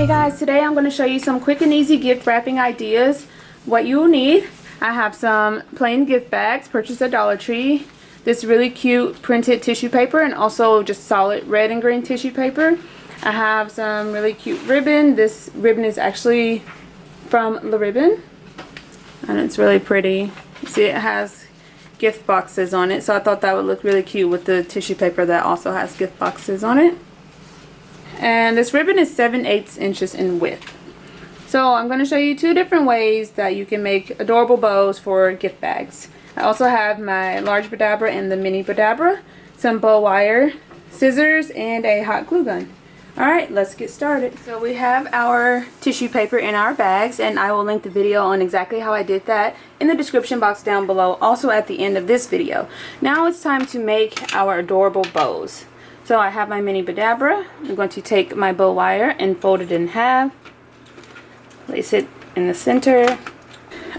Hey guys, today I'm going to show you some quick and easy gift wrapping ideas. What you will need: I have some plain gift bags purchased at Dollar Tree, this really cute printed tissue paper, and also just solid red and green tissue paper. I have some really cute ribbon. This ribbon is actually from La Ribbon, and it's really pretty. You see, it has gift boxes on it, so I thought that would look really cute with the tissue paper that also has gift boxes on it. And this ribbon is 7/8 inches in width. So I'm going to show you two different ways that you can make adorable bows for gift bags. I also have my large Badabra and the mini Badabra, some bow wire, scissors, and a hot glue gun. Alright, let's get started. So we have our tissue paper in our bags, and I will link the video on exactly how I did that in the description box down below, also at the end of this video. Now it's time to make our adorable bows. So I have my mini Badabra. I'm going to take my bow wire and fold it in half. Place it in the center.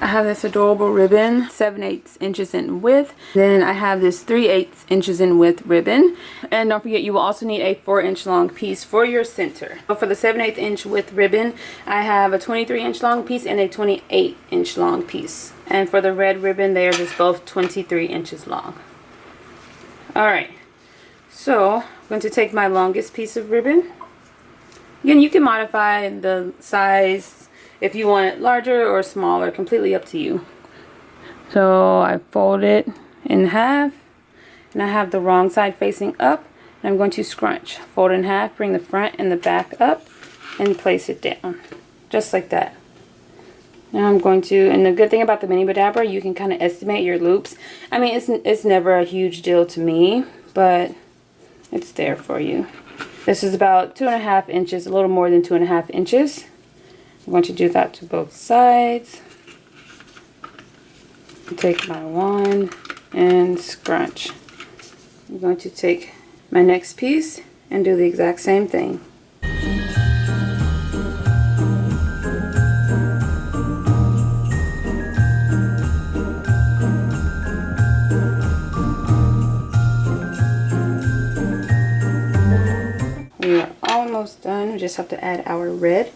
I have this adorable ribbon, 7/8 inches in width. Then I have this 3/8 inches in width ribbon. And don't forget, you will also need a 4-inch long piece for your center. But for the 7/8 inch width ribbon, I have a 23-inch long piece and a 28-inch long piece. And for the red ribbon, they are just both 23 inches long. Alright, so I'm going to take my longest piece of ribbon. Again, you can modify the size if you want it larger or smaller, completely up to you. So I fold it in half, and I have the wrong side facing up, and I'm going to scrunch. Fold in half, bring the front and the back up, and place it down. Just like that. Now I'm going to, and the good thing about the mini Badabra, you can kind of estimate your loops. I mean, it's never a huge deal to me, but it's there for you. This is about 2.5 inches, a little more than 2.5 inches. I'm going to do that to both sides. Take my wand and scrunch. I'm going to take my next piece and do the exact same thing. We are almost done. We just have to add our red.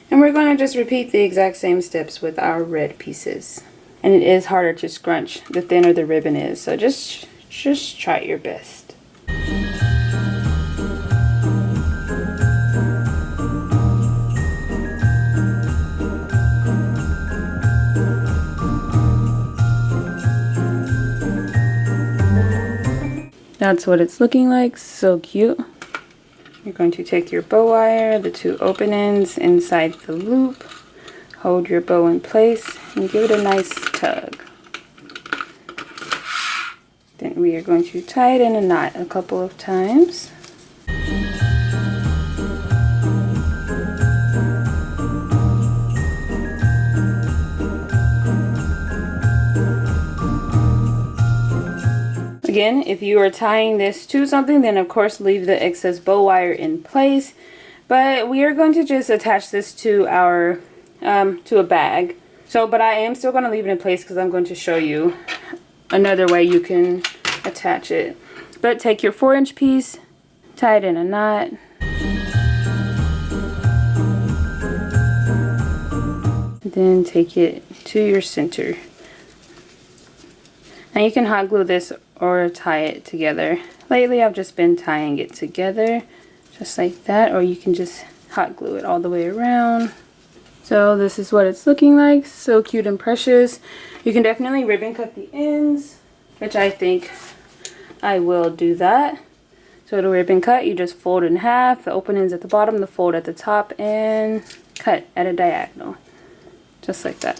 And we're going to just repeat the exact same steps with our red pieces. And it is harder to scrunch the thinner the ribbon is, so just try your best. That's what it's looking like. So cute. You're going to take your bow wire, the two open ends inside the loop, hold your bow in place, and give it a nice tug. Then we are going to tie it in a knot a couple of times. Again, if you are tying this to something, then of course leave the excess bow wire in place. But we are going to just attach this to our to a bag. But I am still going to leave it in place because I'm going to show you another way you can attach it. But take your 4-inch piece, tie it in a knot. Then take it to your center. Now you can hot glue this or tie it together. Lately I've just been tying it together just like that, or you can just hot glue it all the way around. So this is what it's looking like. So cute and precious. You can definitely ribbon cut the ends, which I think I will do that. So to ribbon cut, you just fold in half, the open ends at the bottom, the fold at the top, and cut at a diagonal. Just like that.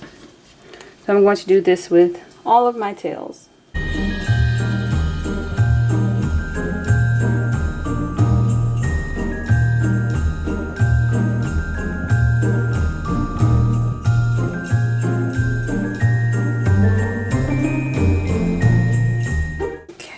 So I'm going to do this with all of my tails.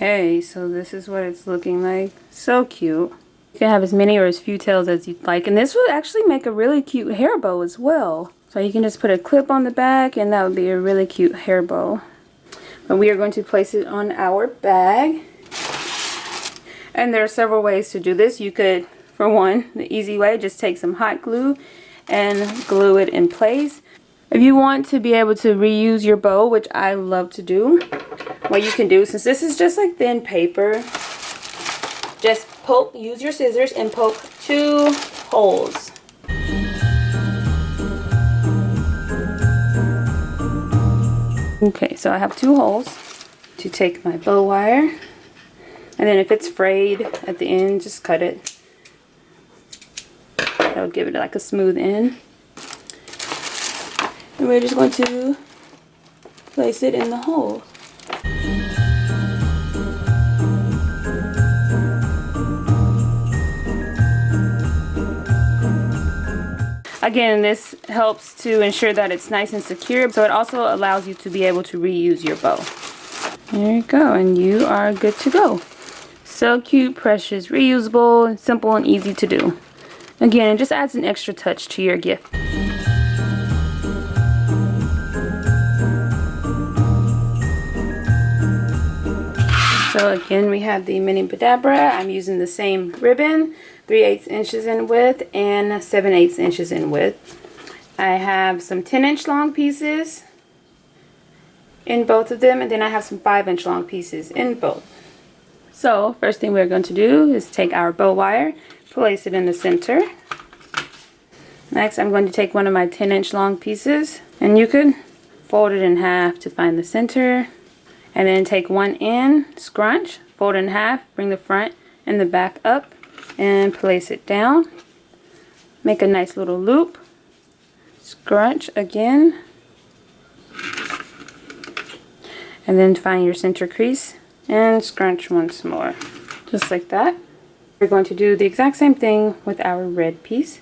Okay, so this is what it's looking like. So cute. You can have as many or as few tails as you'd like, and this would actually make a really cute hair bow as well. So you can just put a clip on the back, and that would be a really cute hair bow. But we are going to place it on our bag. And there are several ways to do this. You could for one, the easy way, just take some hot glue and glue it in place. If you want to be able to reuse your bow, which I love to do, what you can do, since this is just like thin paper, just use your scissors and poke 2 holes. Okay, so I have 2 holes to take my bow wire, and then if it's frayed at the end, just cut it. That'll give it like a smooth end. And we're just going to place it in the hole. Again, this helps to ensure that it's nice and secure, so it also allows you to be able to reuse your bow. There you go, and you are good to go. So cute, precious, reusable, simple and easy to do. Again, it just adds an extra touch to your gift. So again, we have the mini Badabra. I'm using the same ribbon, 3/8 inches in width and 7/8 inches in width. I have some 10-inch long pieces in both of them, and then I have some 5-inch long pieces in both. So first thing we're going to do is take our bow wire, place it in the center. Next, I'm going to take one of my 10-inch long pieces, and you could fold it in half to find the center. And then take one end, scrunch, fold it in half, bring the front and the back up, and place it down. Make a nice little loop. Scrunch again. And then find your center crease and scrunch once more. Just like that. We're going to do the exact same thing with our red piece.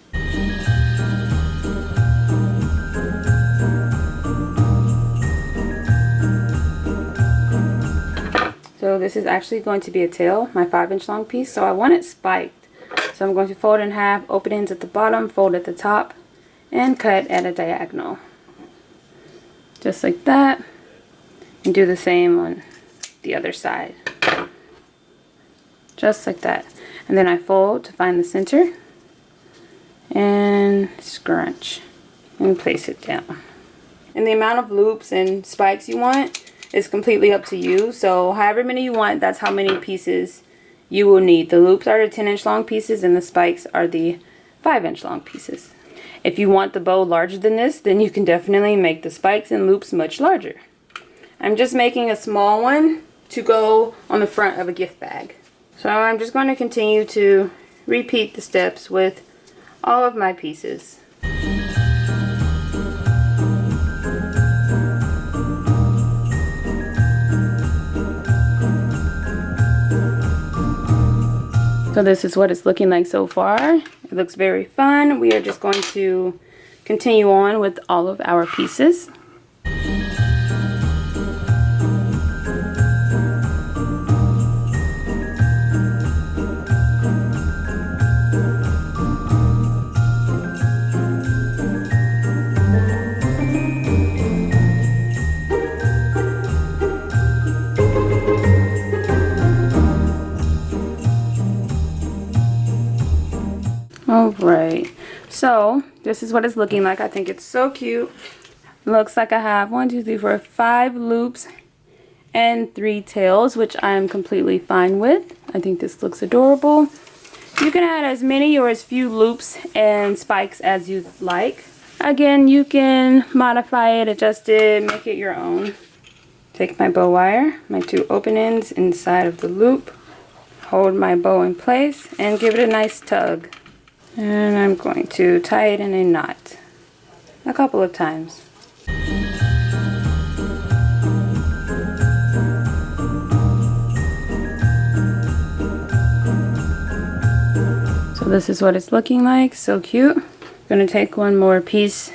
So this is actually going to be a tail, my 5-inch long piece, so I want it spiked. So I'm going to fold in half, open ends at the bottom, fold at the top, and cut at a diagonal. Just like that. And do the same on the other side. Just like that. And then I fold to find the center, and scrunch, and place it down. And the amount of loops and spikes you want is completely up to you. So however many you want, that's how many pieces you will need. The loops are the 10-inch long pieces and the spikes are the 5-inch long pieces. If you want the bow larger than this, then you can definitely make the spikes and loops much larger. I'm just making a small one to go on the front of a gift bag. So I'm just going to continue to repeat the steps with all of my pieces. So this is what it's looking like so far. It looks very fun. We are just going to continue on with all of our pieces. Alright, so this is what it's looking like. I think it's so cute. Looks like I have 1, 2, 3, 4, 5 loops and 3 tails, which I'm completely fine with. I think this looks adorable. You can add as many or as few loops and spikes as you like. Again, you can modify it, adjust it, make it your own. Take my bow wire, my 2 open ends inside of the loop, hold my bow in place, and give it a nice tug. And I'm going to tie it in a knot a couple of times. So this is what it's looking like. So cute. I'm going to take one more piece,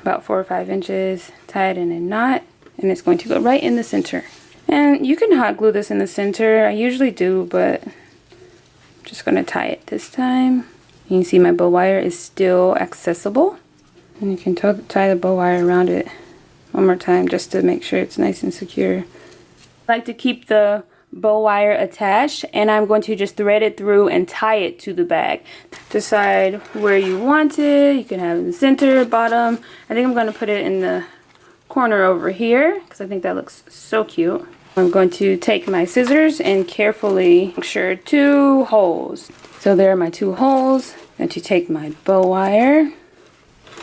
about 4 or 5 inches, tie it in a knot, and it's going to go right in the center. And you can hot glue this in the center. I usually do, but I'm just going to tie it this time. You can see my bow wire is still accessible, and you can tie the bow wire around it one more time just to make sure it's nice and secure. I like to keep the bow wire attached, and I'm going to just thread it through and tie it to the bag. Decide where you want it. You can have it in the center, bottom. I think I'm going to put it in the corner over here because I think that looks so cute. I'm going to take my scissors and carefully puncture 2 holes. So there are my 2 holes. I'm going to take my bow wire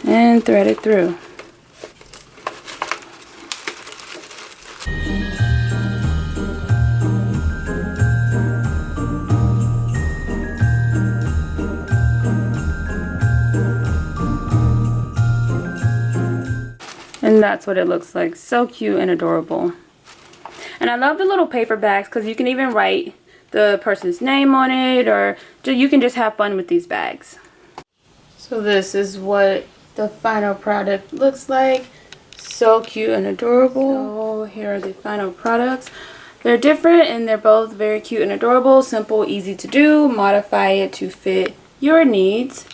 and thread it through. And that's what it looks like. So cute and adorable. And I love the little paper bags because you can even write the person's name on it, or you can just have fun with these bags. So this is what the final product looks like. So cute and adorable. So here are the final products. They're different and they're both very cute and adorable. Simple, easy to do. Modify it to fit your needs.